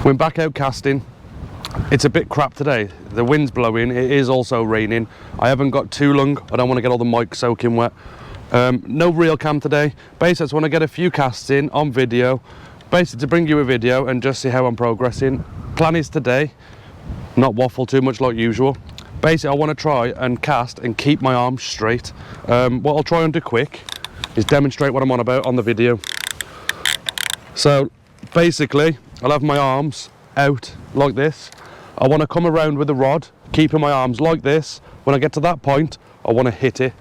We're back out casting. It's a bit crap today. The wind's blowing, it is also raining. I haven't got too long, I don't want to get all the mic soaking wet. No real cam today. Basically, I just want to get a few casts in on video, basically to bring you a video and just see how I'm progressing. Plan is today, not waffle too much like usual. Basically, I want to try and cast and keep my arms straight. What I'll try and do quick is demonstrate what I'm on about on the video. So basically, I'll have my arms out like this. I want to come around with the rod, keeping my arms like this. When I get to that point, I want to hit it.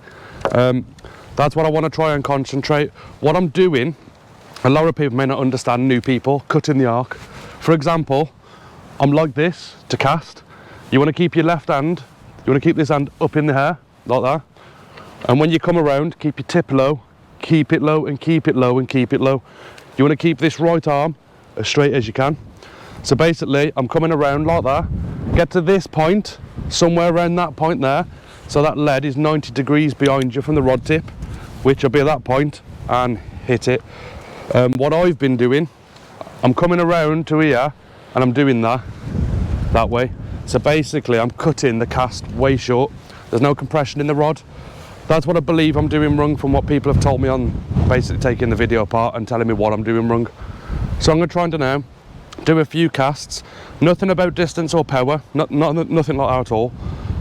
That's what I want to try and concentrate. What I'm doing, a lot of people may not understand, new people, cutting the arc. For example, I'm like this to cast. You want to keep your left hand, you want to keep this hand up in the air, like that. And when you come around, keep your tip low, keep it low and keep it low and keep it low. You want to keep this right arm as straight as you can. So basically, I'm coming around like that, get to this point, somewhere around that point there, so that lead is 90 degrees behind you from the rod tip, which will be at that point, and hit it. What I've been doing, I'm coming around to here, and I'm doing that way. So basically, I'm cutting the cast way short. There's no compression in the rod. That's what I believe I'm doing wrong from what people have told me on basically taking the video apart and telling me what I'm doing wrong. So I'm going to try and now do a few casts. Nothing about distance or power, nothing like that at all.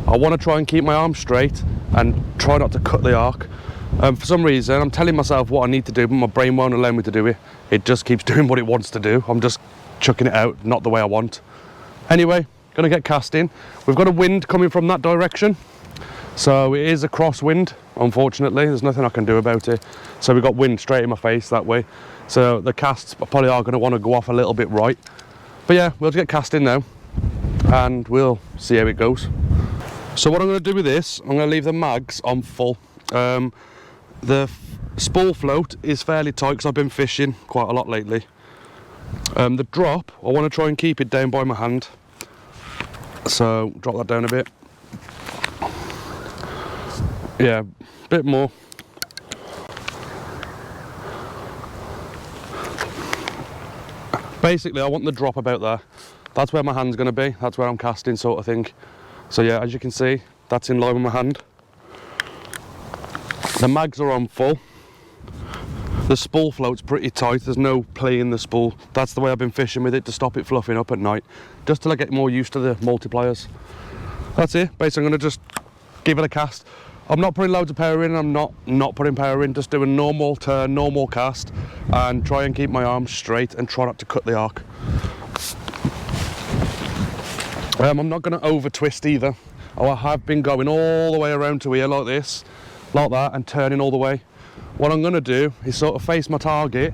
I want to try and keep my arms straight and try not to cut the arc. For some reason, I'm telling myself what I need to do, but my brain won't allow me to do it. It just keeps doing what it wants to do. I'm just chucking it out, not the way I want. Anyway, going to get casting. We've got a wind coming from that direction. So it is a crosswind, unfortunately. There's nothing I can do about it. So we've got wind straight in my face that way. So the casts probably are going to want to go off a little bit right. But yeah, we'll just get casting now and we'll see how it goes. So what I'm going to do with this, I'm going to leave the mags on full. The spool float is fairly tight because I've been fishing quite a lot lately. The drop, I want to try and keep it down by my hand. So drop that down a bit. Yeah, a bit more. Basically, I want the drop about there. That's where my hand's going to be. That's where I'm casting, sort of thing. So yeah, as you can see, that's in line with my hand. The mags are on full. The spool float's pretty tight. There's no play in the spool. That's the way I've been fishing with it, to stop it fluffing up at night, just till I get more used to the multipliers. That's it. Basically, I'm going to just give it a cast. I'm not putting loads of power in, I'm not putting power in, just doing normal turn, normal cast, and try and keep my arms straight and try not to cut the arc. I'm not going to over twist either. I have been going all the way around to here like this, like that, and turning all the way. What I'm going to do is sort of face my target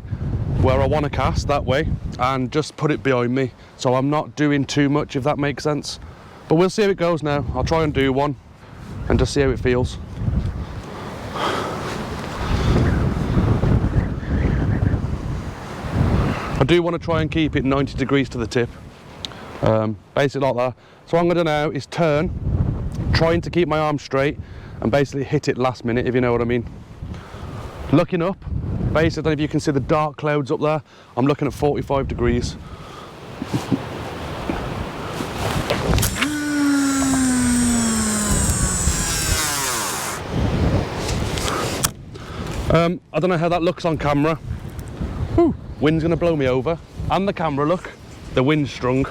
where I want to cast that way and just put it behind me, so I'm not doing too much, if that makes sense. But we'll see how it goes now. I'll try and do one and just see how it feels. I do want to try and keep it 90 degrees to the tip, basically like that. So what I'm going to do now is turn, trying to keep my arm straight and basically hit it last minute, if you know what I mean. Looking up, basically, I don't know if you can see the dark clouds up there. I'm looking at 45 degrees. I don't know how that looks on camera. Whew, wind's going to blow me over. And the camera, look, the wind's strong.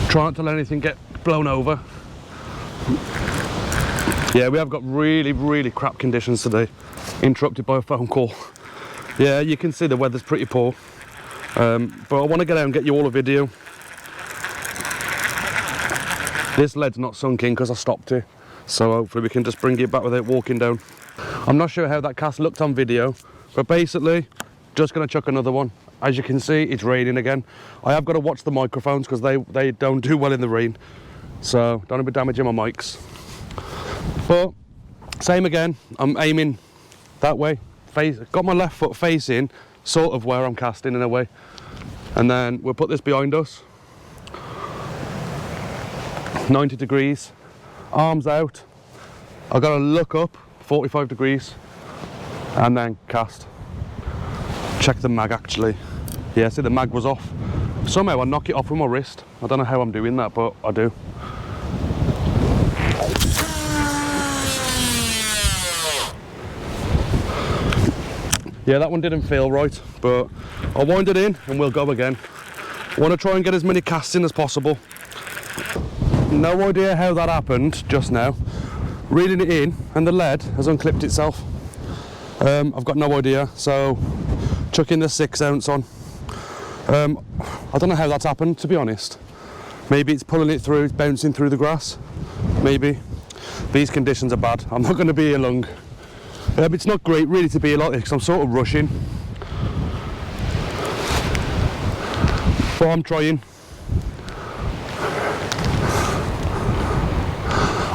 Try not to let anything get blown over. Yeah, we have got really crap conditions today. Interrupted by a phone call. Yeah, you can see the weather's pretty poor. But I want to get out and get you all a video. This lead's not sunk in because I stopped it. So hopefully we can just bring it back without walking down. I'm not sure how that cast looked on video, but basically, just going to chuck another one. As you can see, it's raining again. I have got to watch the microphones because they don't do well in the rain. So don't be damaging my mics. But same again, I'm aiming that way. Got my left foot facing sort of where I'm casting in a way. And then we'll put this behind us. 90 degrees, arms out. I've got to look up, 45 degrees, and then cast. Check the mag actually. Yeah, see, the mag was off. Somehow I knock it off with my wrist. I don't know how I'm doing that, but I do. Yeah, that one didn't feel right, but I'll wind it in and we'll go again. I want to try and get as many casts in as possible. No idea how that happened just now. Reeling it in and the lead has unclipped itself. I've got no idea, so chucking the 6 ounce on. I don't know how that's happened, to be honest. Maybe it's pulling it through, it's bouncing through the grass. Maybe. These conditions are bad. I'm not going to be here long. It's not great really to be here like this because I'm sort of rushing. But I'm trying.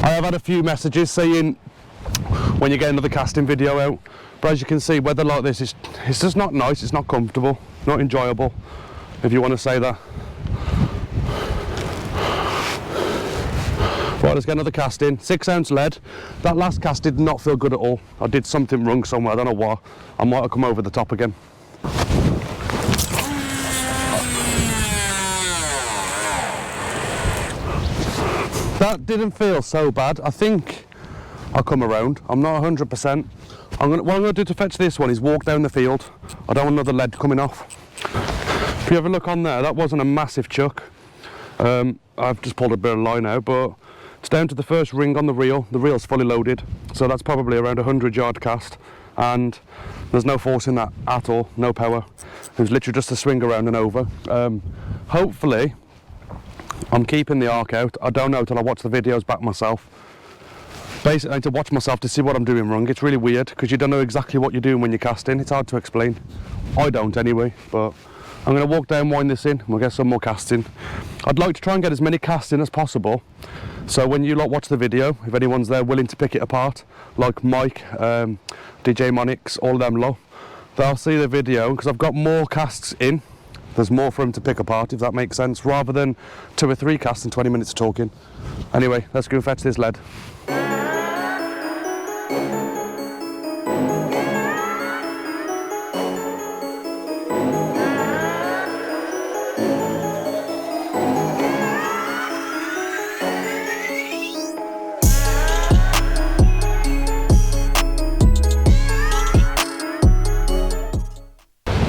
I have had a few messages saying when you get another casting video out, but as you can see, weather like this, it's just not nice, it's not comfortable, not enjoyable, if you want to say that. Right, let's get another cast in. 6 ounce lead. That last cast did not feel good at all. I did something wrong somewhere, I don't know what. I might have come over the top again. That didn't feel so bad. I think I'll come around. I'm not 100%. What I'm going to do to fetch this one is walk down the field. I don't want another lead coming off. If you have a look on there, that wasn't a massive chuck. I've just pulled a bit of line out, but it's down to the first ring on the reel. The reel's fully loaded, so that's probably around a 100-yard cast, and there's no force in that at all, no power. It was literally just a swing around and over. Hopefully, I'm keeping the arc out. I don't know till I watch the videos back myself. Basically, I need to watch myself to see what I'm doing wrong. It's really weird, because you don't know exactly what you're doing when you're casting. It's hard to explain. I don't anyway, but I'm going to walk down, wind this in, and we'll get some more casting. I'd like to try and get as many casts in as possible, so when you lot watch the video, if anyone's there willing to pick it apart, like Mike, djrmonix, all of them lot, they'll see the video, because I've got more casts in. There's more for them to pick apart, if that makes sense, rather than 2 or 3 casts and 20 minutes of talking. Anyway, let's go and fetch this lead.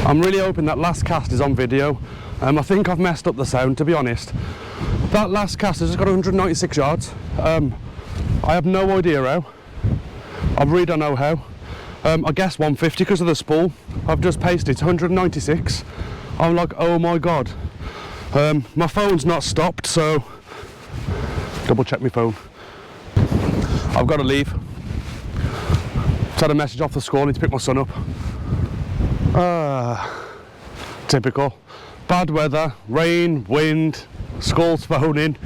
I'm really hoping that last cast is on video. I think I've messed up the sound, to be honest. That last cast has just got 196 yards. I have no idea how. I really don't know how. I guess 150 because of the spool. I've just pasted it's 196. I'm like, oh my god. My phone's not stopped, so double check my phone. I've got to leave. Just had a message off the school, I need to pick my son up. Typical. Bad weather, rain, wind, school's phoning.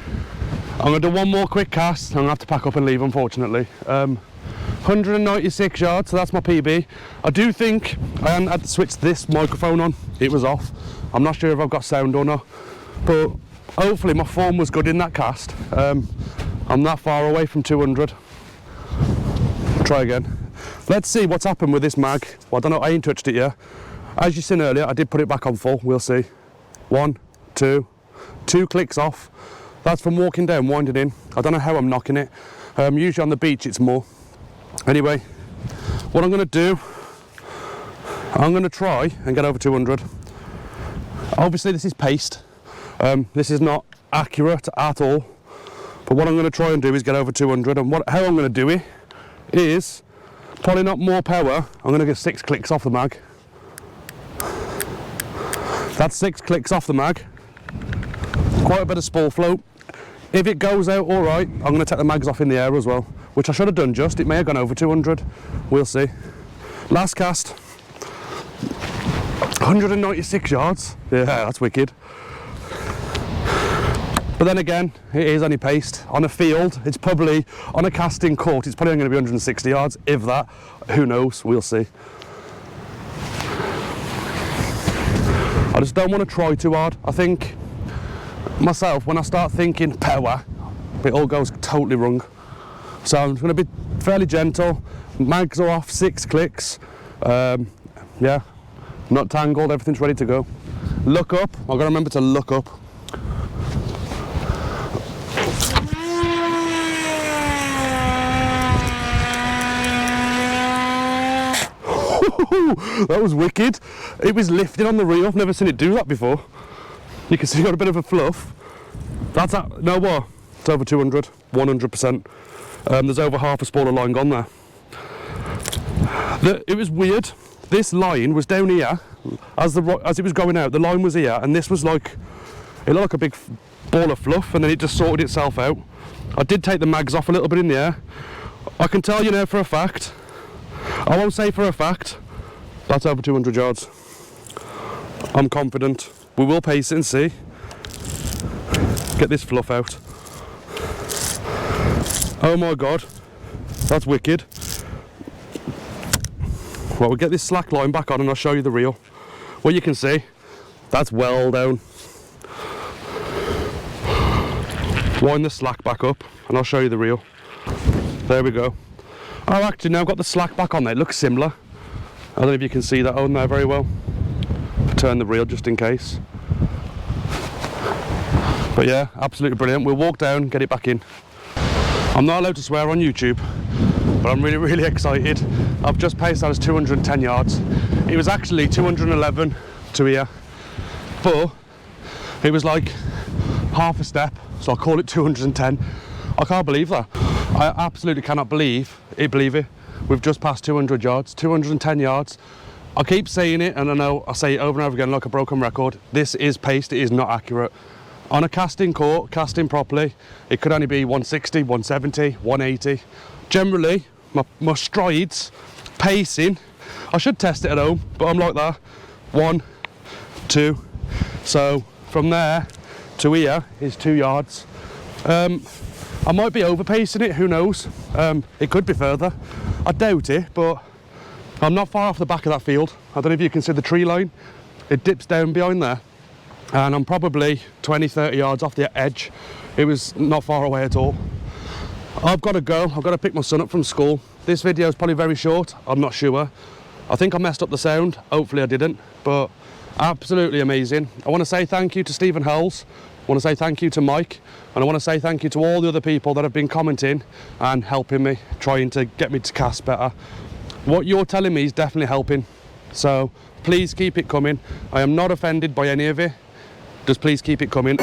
I'm going to do one more quick cast. I'm going to have to pack up and leave, unfortunately. 196 yards, so that's my PB. I do think I had to switch this microphone on. It was off. I'm not sure if I've got sound or not, but hopefully my form was good in that cast. I'm that far away from 200. Try again. Let's see what's happened with this mag. Well, I don't know, I ain't touched it yet. As you seen earlier, I did put it back on full. We'll see. 1, 2 clicks off. That's from walking down, winding in. I don't know how I'm knocking it. Usually on the beach it's more. Anyway, what I'm going to do, I'm going to try and get over 200. Obviously this is paced. This is not accurate at all. But what I'm going to try and do is get over 200. And how I'm going to do it is pulling up more power. I'm going to get 6 clicks off the mag. That's 6 clicks off the mag. Quite a bit of spool float. If it goes out all right, I'm going to take the mags off in the air as well, which I should have done just. It may have gone over 200. We'll see. Last cast. 196 yards. Yeah, that's wicked. But then again, it is only paced. On a field, it's probably, on a casting court, it's probably going to be 160 yards, if that. Who knows? We'll see. I just don't want to try too hard. I think myself, when I start thinking power, it all goes totally wrong. So I'm going to be fairly gentle. Mags are off, 6 clicks. Yeah, Not tangled, everything's ready to go. Look up, I've got to remember to look up. That was wicked. It was lifting on the reel. I've never seen it do that before. You can see it got a bit of a fluff. That's at, no what? It's over 200, 100%. There's over half a spool of line gone there. It was weird. This line was down here as it was going out. The line was here, and this was like, it looked like a big ball of fluff, and then it just sorted itself out. I did take the mags off a little bit in the air. I can tell you now for a fact, I won't say for a fact, that's over 200 yards. I'm confident. We will pace it and see. Get this fluff out. Oh my God, that's wicked. Well, we'll get this slack line back on and I'll show you the reel. Well, you can see, that's well down. Wind the slack back up and I'll show you the reel. There we go. Oh, actually, now I've got the slack back on there. It looks similar. I don't know if you can see that on there very well. Turn the reel just in case. But yeah, absolutely brilliant. We'll walk down, get it back in. I'm not allowed to swear on YouTube, but I'm really, really excited. I've just paced out as 210 yards. It was actually 211 to here, but it was like half a step, so I'll call it 210. I can't believe that. I absolutely cannot believe it. We've just passed 200 yards, 210 yards. I keep saying it, and I know I say it over and over again like a broken record. This is paced, it is not accurate. On a casting court, casting properly, it could only be 160, 170, 180. Generally, my strides, pacing, I should test it at home, but I'm like that. 1, 2. So from there to here is 2 yards. I might be over pacing it, who knows? It could be further. I doubt it, but I'm not far off the back of that field. I don't know if you can see the tree line. It dips down behind there. And I'm probably 20, 30 yards off the edge. It was not far away at all. I've got to go. I've got to pick my son up from school. This video is probably very short. I'm not sure. I think I messed up the sound. Hopefully I didn't. But absolutely amazing. I want to say thank you to Stephen Howells. I want to say thank you to Mike. And I want to say thank you to all the other people that have been commenting and helping me, trying to get me to cast better. What you're telling me is definitely helping. So please keep it coming. I am not offended by any of it. Just please keep it coming.